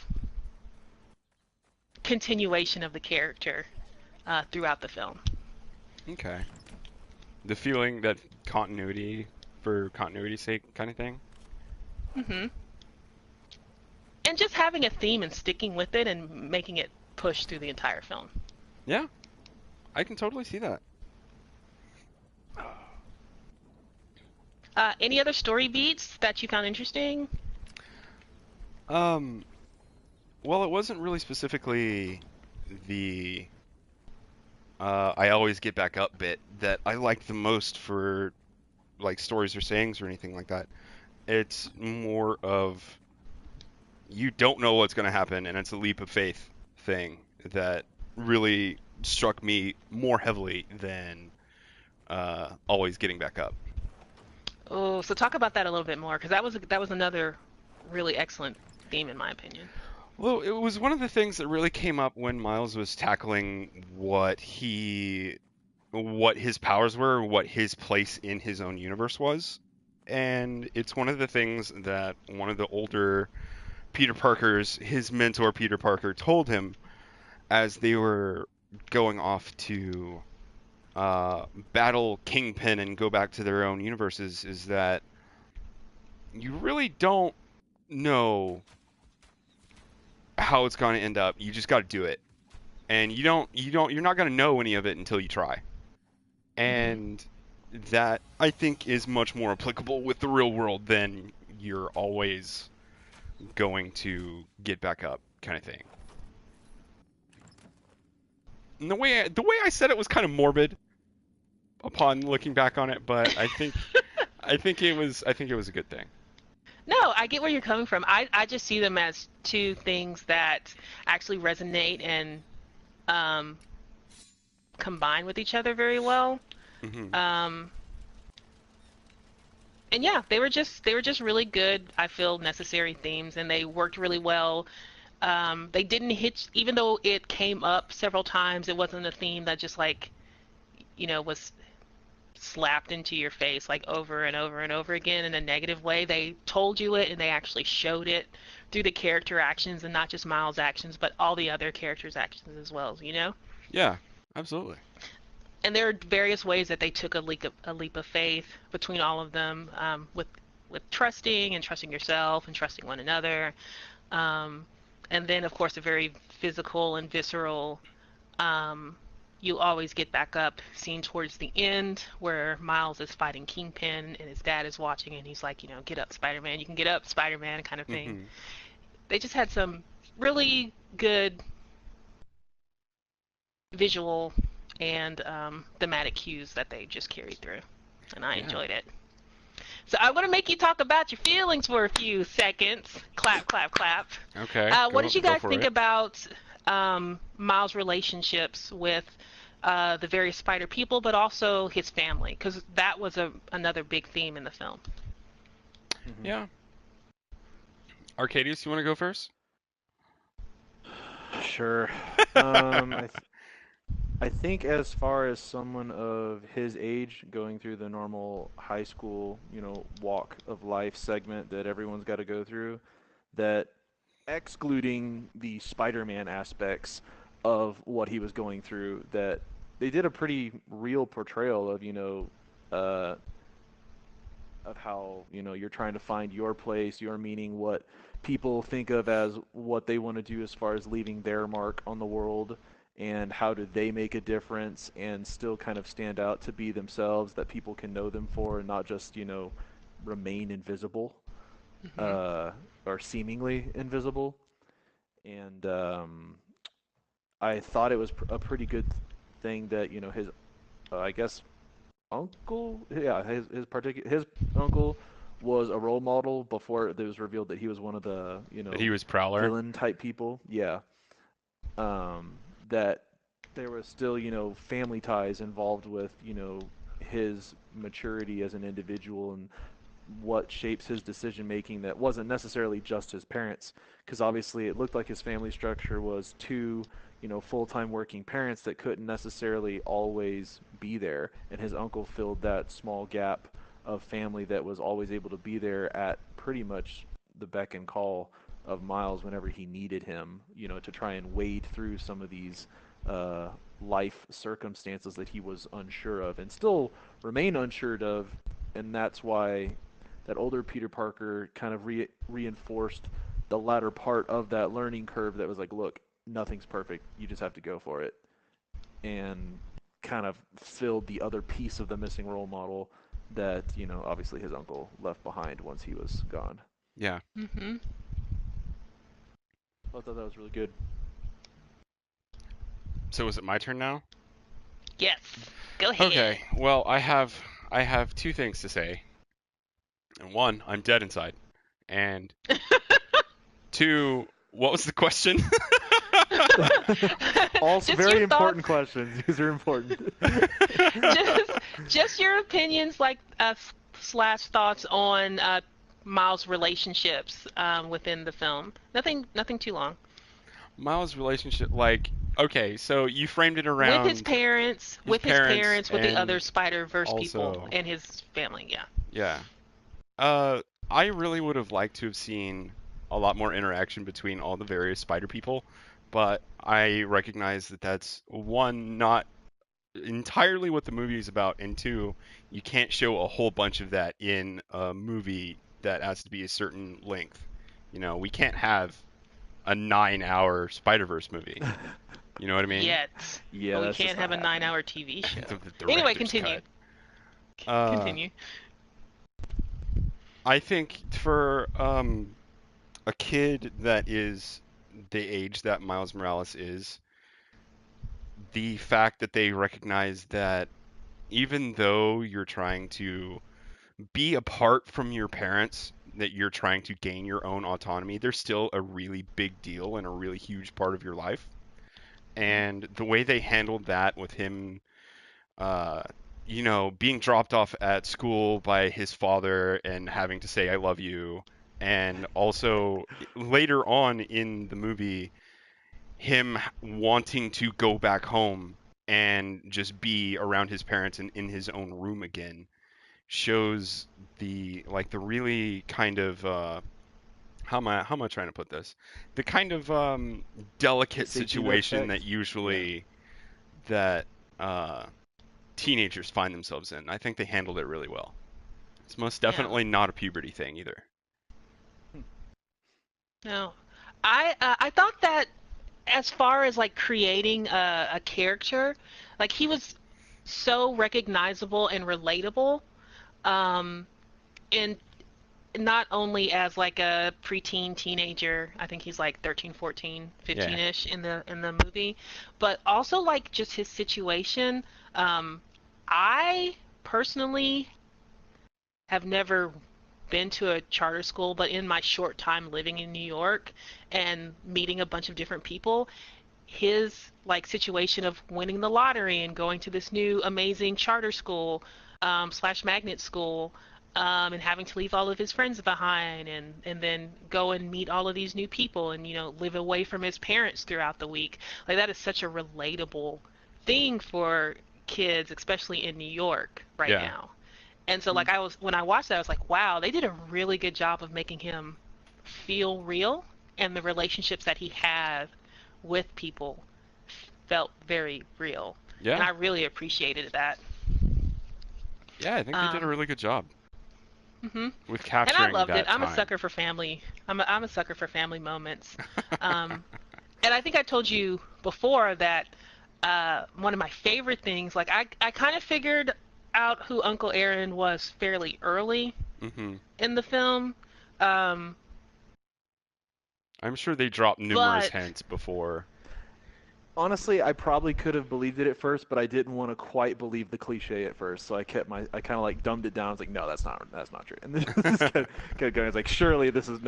Speaker 2: continuation of the character throughout the film.
Speaker 1: Okay. The feeling that continuity for continuity's sake kind of thing?
Speaker 2: Mm-hmm. And just having a theme and sticking with it and making it push through the entire film.
Speaker 1: Yeah, I can totally see that.
Speaker 2: Any other story beats that you found interesting?
Speaker 1: Um, well, it wasn't really specifically the I always get back up bit that I liked the most for like stories or sayings or anything like that. It's more of you don't know what's going to happen, and it's a leap of faith thing that really struck me more heavily than always getting back up.
Speaker 2: Oh, so talk about that a little bit more, because that was another really excellent theme in my opinion.
Speaker 1: Well, it was one of the things that really came up when Miles was tackling what his powers were, what his place in his own universe was. And it's one of the things that one of the older his mentor Peter Parker, told him as they were going off to battle Kingpin and go back to their own universes, is that you really don't know how it's going to end up. You just got to do it, and you're not going to know any of it until you try.
Speaker 2: Hmm.
Speaker 1: And that I think is much more applicable with the real world than you're always going to get back up kind of thing. And the way I said it was kind of morbid upon looking back on it, but I think it was a good thing.
Speaker 2: No, I get where you're coming from. I just see them as two things that actually resonate and um, combine with each other very well.
Speaker 1: Hmm.
Speaker 2: Um, and yeah, they were just really good. I feel necessary themes, and they worked really well. They didn't hit, even though it came up several times. It wasn't a theme that just like was slapped into your face like over and over and over again in a negative way. They told you it and they actually showed it through the character actions and not just Miles' actions, but all the other characters' actions as well.
Speaker 1: Yeah, absolutely.
Speaker 2: And there are various ways that they took a leap of faith between all of them, with trusting and trusting yourself and trusting one another. Um, and then, of course, a very physical and visceral um, you always get back up scene towards the end where Miles is fighting Kingpin and his dad is watching and he's like, get up, Spider-Man, you can get up, Spider-Man, kind of thing.
Speaker 1: Hmm.
Speaker 2: They just had some really good visual and thematic cues that they just carried through, and I
Speaker 1: Yeah.
Speaker 2: enjoyed it. So I'm gonna make you talk about your feelings for a few seconds. Clap, clap, clap.
Speaker 1: Okay.
Speaker 2: What
Speaker 1: Go
Speaker 2: did you
Speaker 1: go
Speaker 2: guys
Speaker 1: for
Speaker 2: think
Speaker 1: it.
Speaker 2: about Miles' relationships with the various spider people, but also his family? Because that was another big theme in the film.
Speaker 3: Hmm.
Speaker 1: Yeah. Arcadius, you want to go first?
Speaker 3: Sure. I think as far as someone of his age going through the normal high school, walk of life segment that everyone's got to go through, that excluding the Spider-Man aspects of what he was going through, that they did a pretty real portrayal of, uh, of how, you're trying to find your place, your meaning, what people think of as what they want to do as far as leaving their mark on the world, and how do they make a difference and still kind of stand out to be themselves that people can know them for and not just, remain invisible,
Speaker 2: Hmm.
Speaker 3: uh, or seemingly invisible. And I thought it was a pretty good thing that, his, I guess, uncle, yeah, his uncle was a role model before it was revealed that he was one of the,
Speaker 1: That he was Prowler.
Speaker 3: villain type people. Yeah. Um, that there was still, family ties involved with, his maturity as an individual and what shapes his decision making that wasn't necessarily just his parents, because obviously it looked like his family structure was two, full-time working parents that couldn't necessarily always be there, and his uncle filled that small gap of family that was always able to be there at pretty much the beck and call of Miles whenever he needed him, to try and wade through some of these uh, life circumstances that he was unsure of and still remain unsure of, and that's why that older Peter Parker kind of reinforced the latter part of that learning curve that was like, look, nothing's perfect. You just have to go for it. And kind of filled the other piece of the missing role model that, obviously his uncle left behind once he was gone.
Speaker 1: Yeah.
Speaker 2: Mm-hmm.
Speaker 3: I thought that was really good.
Speaker 1: So is it my turn now?
Speaker 2: Yes. Go ahead.
Speaker 1: Okay. Well, I have two things to say. And one, I'm dead inside. And two, what was the question?
Speaker 3: Also,
Speaker 2: Just
Speaker 3: very
Speaker 2: your
Speaker 3: important
Speaker 2: thoughts.
Speaker 3: questions. These are important.
Speaker 2: just your opinions, like slash thoughts on Miles' relationships within the film. Nothing too long.
Speaker 1: Miles' relationship, like, okay, so you framed it
Speaker 2: With his
Speaker 1: around
Speaker 2: parents,
Speaker 1: his
Speaker 2: with his
Speaker 1: parents
Speaker 2: parents, with the other
Speaker 1: and
Speaker 2: Spider-Verse people,
Speaker 1: also,
Speaker 2: and his family. Yeah.
Speaker 1: yeah. I really would have liked to have seen a lot more interaction between all the various spider people, but I recognize that that's one, not entirely what the movie is about, and two, you can't show a whole bunch of that in a movie that has to be a certain length. We can't have a 9-hour Spider-Verse movie. You know what I mean?
Speaker 2: Yet,
Speaker 3: Yeah,
Speaker 2: but we
Speaker 3: that's just
Speaker 2: can't
Speaker 3: not
Speaker 2: have a
Speaker 3: happening.
Speaker 2: 9-hour TV show.
Speaker 1: The
Speaker 2: Anyway,
Speaker 1: director's
Speaker 2: continue.
Speaker 1: cut.
Speaker 2: Continue.
Speaker 1: I think for a kid that is the age that Miles Morales is, the fact that they recognize that even though you're trying to be apart from your parents, that you're trying to gain your own autonomy, they're still a really big deal and a really huge part of your life. And the way they handled that with him, uh, being dropped off at school by his father and having to say, I love you. And also later on in the movie, him wanting to go back home and just be around his parents and in his own room again shows the really kind of how am I trying to put this? The kind of
Speaker 3: The
Speaker 1: delicate
Speaker 3: safety net
Speaker 1: situation
Speaker 3: check.
Speaker 1: that
Speaker 3: Yeah.
Speaker 1: usually that teenagers find themselves in. I think they handled it really well. It's most
Speaker 2: Yeah.
Speaker 1: definitely not a puberty thing either.
Speaker 2: No, I thought that as far as like creating a character, like he was so recognizable and relatable, um, and not only as like a preteen teenager, I think he's like 13, 14,
Speaker 1: Yeah.
Speaker 2: 15ish in the movie, but also like just his situation. I personally have never been to a charter school, but in my short time living in New York and meeting a bunch of different people, his like situation of winning the lottery and going to this new amazing charter school slash magnet school, and having to leave all of his friends behind and then go and meet all of these new people and live away from his parents throughout the week. Like that is such a relatable thing for kids, especially in New York right
Speaker 1: Yeah.
Speaker 2: now. And so like when I watched that, I was like, wow, they did a really good job of making him feel real, and the relationships that he had with people felt very real. And
Speaker 1: Yeah.
Speaker 2: I really appreciated that.
Speaker 1: Yeah, I think they did a
Speaker 2: Um,
Speaker 1: really good job
Speaker 2: hmm
Speaker 1: with
Speaker 2: And I
Speaker 1: capturing
Speaker 2: loved it.
Speaker 1: that
Speaker 2: I'm a
Speaker 1: time.
Speaker 2: sucker for family. I'm a sucker for family moments. Um, and I think I told you before that one of my favorite things, like I kind of figured out who Uncle Aaron was fairly early
Speaker 1: hmm
Speaker 2: in the film. Um,
Speaker 1: I'm sure they dropped numerous
Speaker 2: but
Speaker 1: hints before.
Speaker 3: Honestly, I probably could have believed it at first, but I didn't want to quite believe the cliche at first, so I kind of like dumbed it down. I was like, no, that's not true. And then just kept going. I was like, surely this is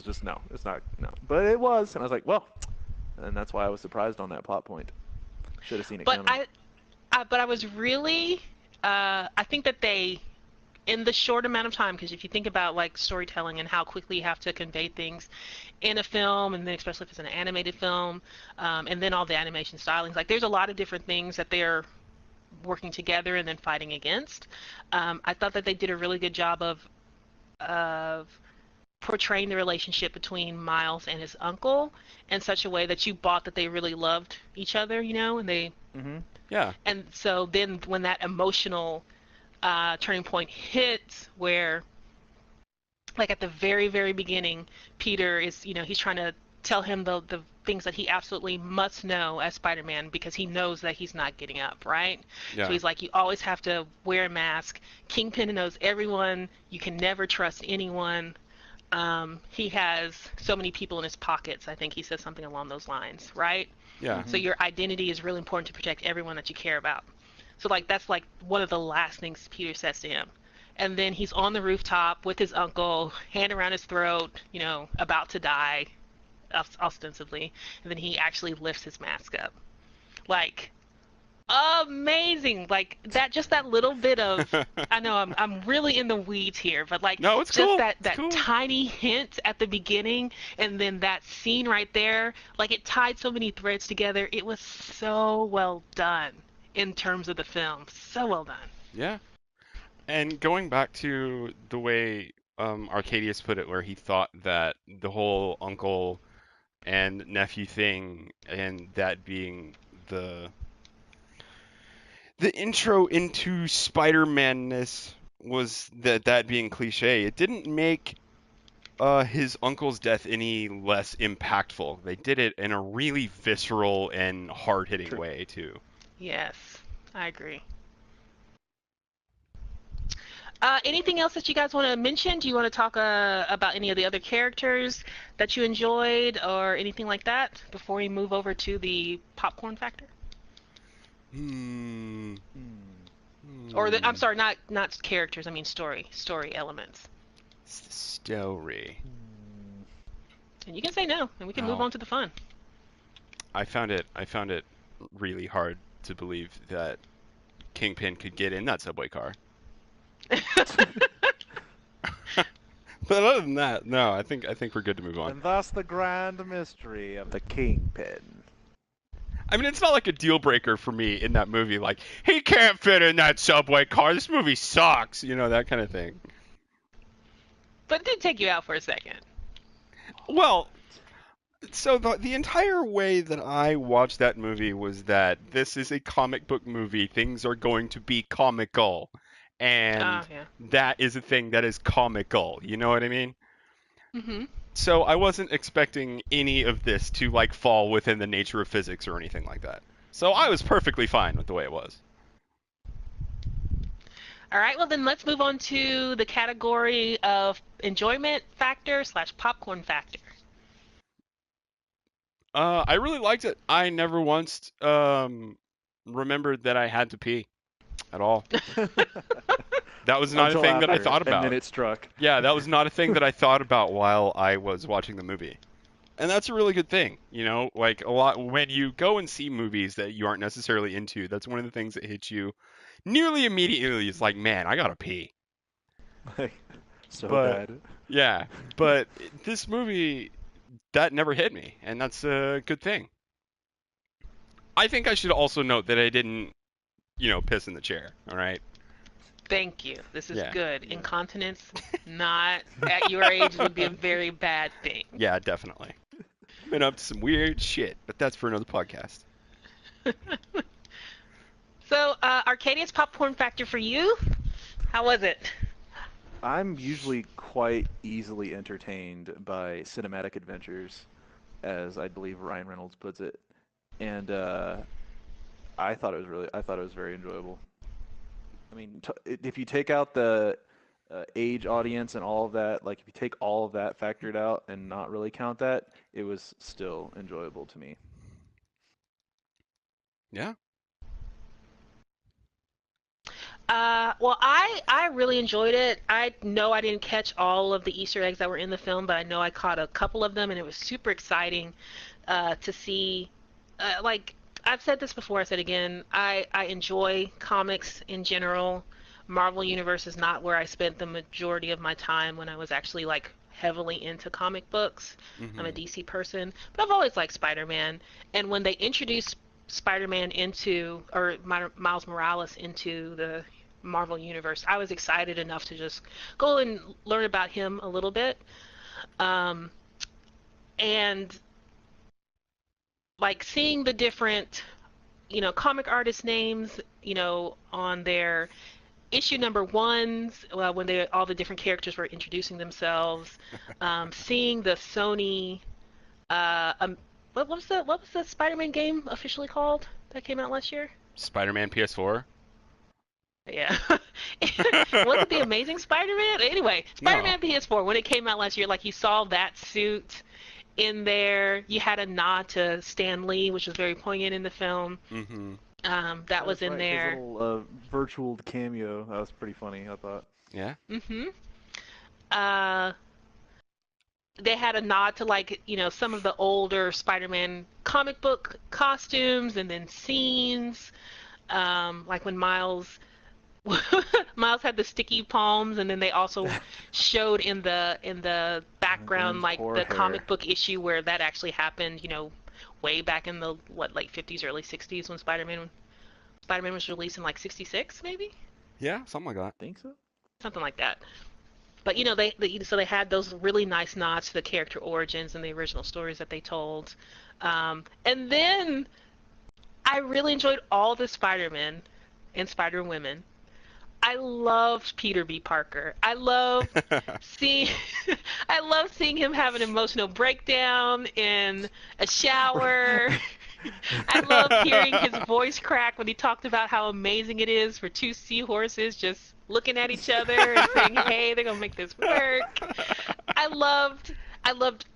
Speaker 3: just no, it's not no. But it was, and I was like, well, and that's why I was surprised on that plot point. Should have seen it
Speaker 2: but
Speaker 3: coming.
Speaker 2: I was really I think that they in the short amount of time, because if you think about like storytelling and how quickly you have to convey things in a film, and then especially if it's an animated film, and then all the animation stylings, like there's a lot of different things that they're working together and then fighting against. I thought that they did a really good job of portraying the relationship between Miles and his uncle in such a way that you bought that they really loved each other, and they
Speaker 3: Mm-hmm.
Speaker 1: Yeah.
Speaker 2: and so then when that emotional turning point hits, where like at the very beginning, Peter is he's trying to tell him the things that he absolutely must know as Spider-Man because he knows that he's not getting up, right? So
Speaker 1: Yeah.
Speaker 2: he's like, you always have to wear a mask. Kingpin knows everyone. You can never trust anyone. He has so many people in his pockets. I think he says something along those lines, right?
Speaker 1: Yeah.
Speaker 2: So your identity is really important to protect everyone that you care about. So like that's like one of the last things Peter says to him. And then he's on the rooftop with his uncle, hand around his throat, about to die, ostensibly. And then he actually lifts his mask up. Like, amazing. Like that, just that little bit of, I know I'm really in the weeds here, but like
Speaker 1: No, it's
Speaker 2: just
Speaker 1: cool.
Speaker 2: that
Speaker 1: It's cool.
Speaker 2: tiny hint at the beginning, and then that scene right there, like it tied so many threads together. It was so well done in terms of the film. So well done.
Speaker 1: Yeah. And going back to the way Arcadius put it, where he thought that the whole uncle and nephew thing, and that being the the intro into Spider-Man-ness, was that being cliche. It didn't make his uncle's death any less impactful. They did it in a really visceral and hard-hitting
Speaker 3: True.
Speaker 1: way too.
Speaker 2: Yes, I agree. Anything else that you guys want to mention? Do you want to talk about any of the other characters that you enjoyed or anything like that before we move over to the popcorn factor?
Speaker 1: Hmm.
Speaker 2: Or I'm sorry, not characters. I mean story elements.
Speaker 1: It's the story.
Speaker 2: And you can say no, and we can move
Speaker 1: Oh.
Speaker 2: on to the fun.
Speaker 1: I found it really hard to believe that Kingpin could get in that subway car. But other than that, no, I think we're good to move on.
Speaker 3: And thus the grand mystery of the Kingpin.
Speaker 1: I mean, it's not like a deal breaker for me in that movie. Like, he can't fit in that subway car. This movie sucks. That kind of thing.
Speaker 2: But it did take you out for a second.
Speaker 1: Well, so the entire way that I watched that movie was that this is a comic book movie. Things are going to be comical. And
Speaker 2: Yeah.
Speaker 1: that is a thing that is comical. You know what I mean?
Speaker 2: Mm-hmm.
Speaker 1: So I wasn't expecting any of this to like fall within the nature of physics or anything like that. So I was perfectly fine with the way it was.
Speaker 2: All right, well then let's move on to the category of enjoyment factor / popcorn factor.
Speaker 1: I really liked it. I never once remembered that I had to pee at all. That was not a
Speaker 3: Until
Speaker 1: thing that I
Speaker 3: after,
Speaker 1: thought about.
Speaker 3: And then it struck.
Speaker 1: Yeah, that was not a thing that I thought about while I was watching the movie. And that's a really good thing, like a lot when you go and see movies that you aren't necessarily into, that's one of the things that hits you nearly immediately. It's like, man, I gotta pee.
Speaker 3: Like, so
Speaker 1: But
Speaker 3: bad.
Speaker 1: yeah, but this movie, that never hit me, and that's a good thing. I think I should also note that I didn't, piss in the chair, all right?
Speaker 2: Thank you. This is
Speaker 1: Yeah.
Speaker 2: good. Incontinence, not at your age, would be a very bad thing.
Speaker 1: Yeah, definitely. Been up to some weird shit, but that's for another podcast.
Speaker 2: So, Arcadia's popcorn factor for you? How was it?
Speaker 3: I'm usually quite easily entertained by cinematic adventures, as I believe Ryan Reynolds puts it, and I thought it was very enjoyable. I mean, if you take out the age audience and all of that, like if you take all of that factored out and not really count that, it was still enjoyable to me.
Speaker 1: Yeah.
Speaker 2: Well, I really enjoyed it. I know I didn't catch all of the Easter eggs that were in the film, but I know I caught a couple of them, and it was super exciting to see. Like I've said this before, I said again, I enjoy comics in general. Marvel Universe is not where I spent the majority of my time when I was actually like heavily into comic books. I'm a DC person, but I've always liked Spider-Man. And when they introduced Spider-Man into, or Miles Morales into the Marvel Universe, I was excited enough to just go and learn about him a little bit. And like seeing the different, comic artist names, on their issue number ones, when all the different characters were introducing themselves, seeing the Sony Um, what was the Spider-Man game officially called that came out last year?
Speaker 1: Spider-Man PS4?
Speaker 2: Yeah. Was it the Amazing Spider-Man? Anyway,
Speaker 1: No.
Speaker 2: Spider-Man PS4, when it came out last year, like you saw that suit in there. You had a nod to Stan Lee, which was very poignant in the film.
Speaker 1: Mm-hmm.
Speaker 2: That was
Speaker 3: That's
Speaker 2: in
Speaker 3: right. His
Speaker 2: there.
Speaker 3: little virtual cameo. That was pretty funny, I thought.
Speaker 1: Yeah.
Speaker 2: hmm Uh, they had a nod to like some of the older Spider-Man comic book costumes and then scenes, like when Miles had the sticky palms, and then they also showed in the background
Speaker 3: Gwen's
Speaker 2: like
Speaker 3: poor
Speaker 2: the
Speaker 3: hair.
Speaker 2: comic book issue where that actually happened. Way back in the late 50s, early 60s when Spider-Man was released in like 66 maybe,
Speaker 1: Yeah, something like that.
Speaker 3: Think so?
Speaker 2: something like that. But so they had those really nice nods to the character origins and the original stories that they told. And then I really enjoyed all the Spider-Men and Spider-Women. I loved Peter B. Parker. Seeing I love seeing him have an emotional breakdown in a shower. I loved hearing his voice crack when he talked about how amazing it is for two seahorses just looking at each other and saying, "Hey, they're gonna make this work." I loved I loved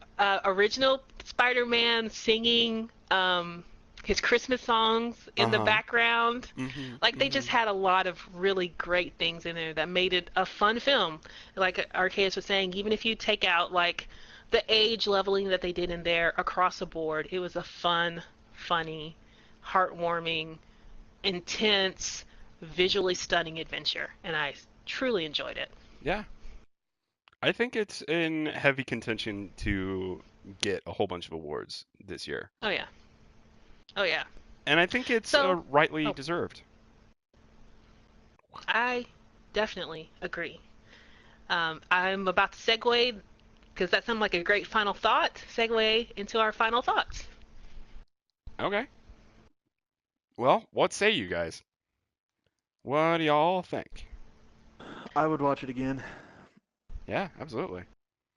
Speaker 2: original Spider-Man singing his Christmas songs in the
Speaker 1: Uh-huh.
Speaker 2: background.
Speaker 1: Mm-hmm.
Speaker 2: Like they
Speaker 1: Mm-hmm.
Speaker 2: just had a lot of really great things in there that made it a fun film. Like Arceus was saying, even if you take out like the age leveling that they did in there across the board, it was a fun, funny, heartwarming, intense, visually stunning adventure, and I truly enjoyed it.
Speaker 1: Yeah. I think it's in heavy contention to get a whole bunch of awards this year.
Speaker 2: Oh yeah. Oh yeah.
Speaker 1: And I think it's
Speaker 2: So,
Speaker 1: rightly
Speaker 2: oh,
Speaker 1: deserved.
Speaker 2: I definitely agree. I'm about to segue because that sounded like a great final thought. Segue into our final thoughts.
Speaker 1: Okay. Well, what say you guys? What do y'all think?
Speaker 3: I would watch it again.
Speaker 1: Yeah, absolutely.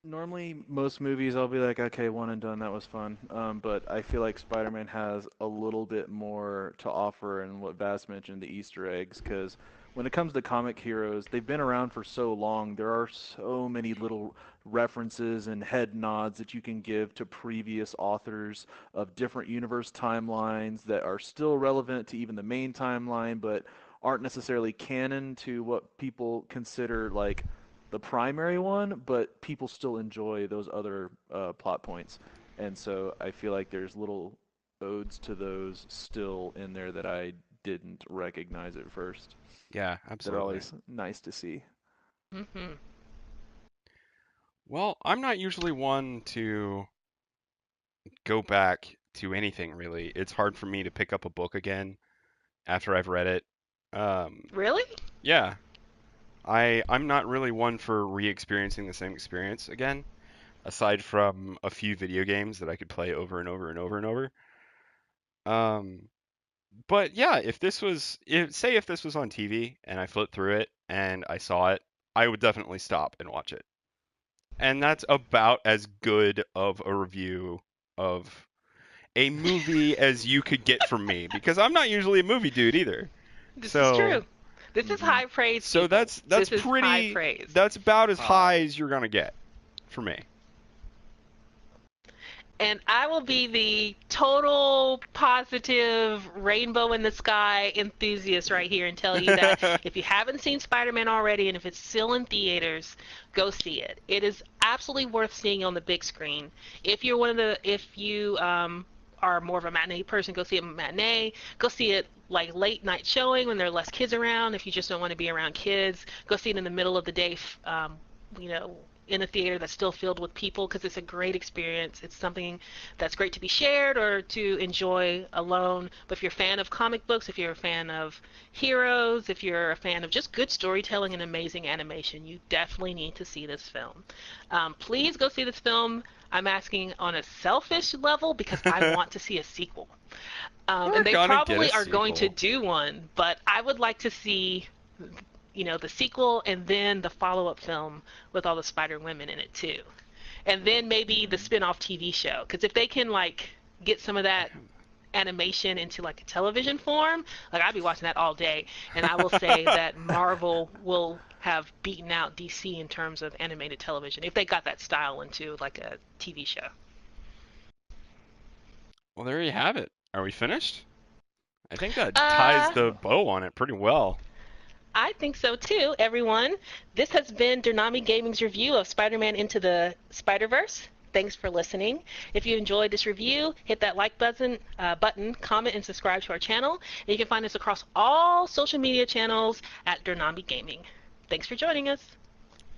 Speaker 3: Normally, most movies I'll be like, okay, one and done, that was fun. But I feel like Spider-Man has a little bit more to offer, and what Vass mentioned, the Easter eggs, because when it comes to comic heroes, they've been around for so long. There are so many little references and head nods that you can give to previous authors of different universe timelines that are still relevant to even the main timeline, but aren't necessarily canon to what people consider like the primary one, but people still enjoy those other plot points. And so I feel like there's little odes to those still in there that I didn't recognize at first.
Speaker 1: Yeah,
Speaker 3: That are
Speaker 1: absolutely.
Speaker 3: always nice to see.
Speaker 2: hmm
Speaker 1: Well, I'm not usually one to go back to anything really. It's hard for me to pick up a book again after I've read it. Um,
Speaker 2: Really?
Speaker 1: yeah, I'm not really one for re-experiencing the same experience again, aside from a few video games that I could play over and over and over and over. Um, but yeah, if this was on TV and I flipped through it and I saw it, I would definitely stop and watch it. And that's about as good of a review of a movie as you could get from me because I'm not usually a movie dude either.
Speaker 2: This is
Speaker 1: So
Speaker 2: true. This is
Speaker 3: Hmm.
Speaker 2: high praise,
Speaker 1: so
Speaker 2: people.
Speaker 1: that's
Speaker 2: This is high
Speaker 1: pretty
Speaker 2: praise.
Speaker 1: that's about as high
Speaker 3: Hi.
Speaker 1: as you're gonna get for me.
Speaker 2: And I will be the total positive rainbow in the sky enthusiast right here and tell you that if you haven't seen Spider-Man already and if it's still in theaters, go see it. It is absolutely worth seeing on the big screen. If you are more of a matinee person, go see it matinee. Go see it like late night showing when there are less kids around. If you just don't want to be around kids, go see it in the middle of the day. You know, in a theater that's still filled with people because it's a great experience. It's something that's great to be shared or to enjoy alone. But if you're a fan of comic books, if you're a fan of heroes, if you're a fan of just good storytelling and amazing animation, you definitely need to see this film. Please go see this film. I'm asking on a selfish level because I want to see a sequel.
Speaker 1: We're
Speaker 2: And they
Speaker 1: gonna get a
Speaker 2: probably are going to
Speaker 1: sequel.
Speaker 2: do one, but I would like to see the sequel and then the follow-up film with all the Spider Women in it too. and then maybe the spin-off TV show. Because if they can like get some of that animation into like a television form, like I'd be watching that all day. And I will say that Marvel will have beaten out DC in terms of animated television if they got that style into like a TV show.
Speaker 1: Well, there you have it. Are we finished? I think that ties
Speaker 2: Uh,
Speaker 1: the bow on it pretty well.
Speaker 2: I think so too, everyone. This has been Durnami Gaming's review of Spider-Man Into the Spiderverse. Thanks for listening. If you enjoyed this review, hit that like button, comment, and subscribe to our channel. And you can find us across all social media channels at Durnami Gaming. Thanks for joining us.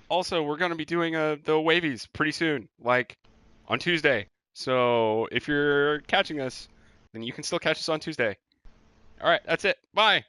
Speaker 1: Also, we're going to be doing the wavies pretty soon, like on Tuesday. So if you're catching us, then you can still catch us on Tuesday. All right, that's it. Bye.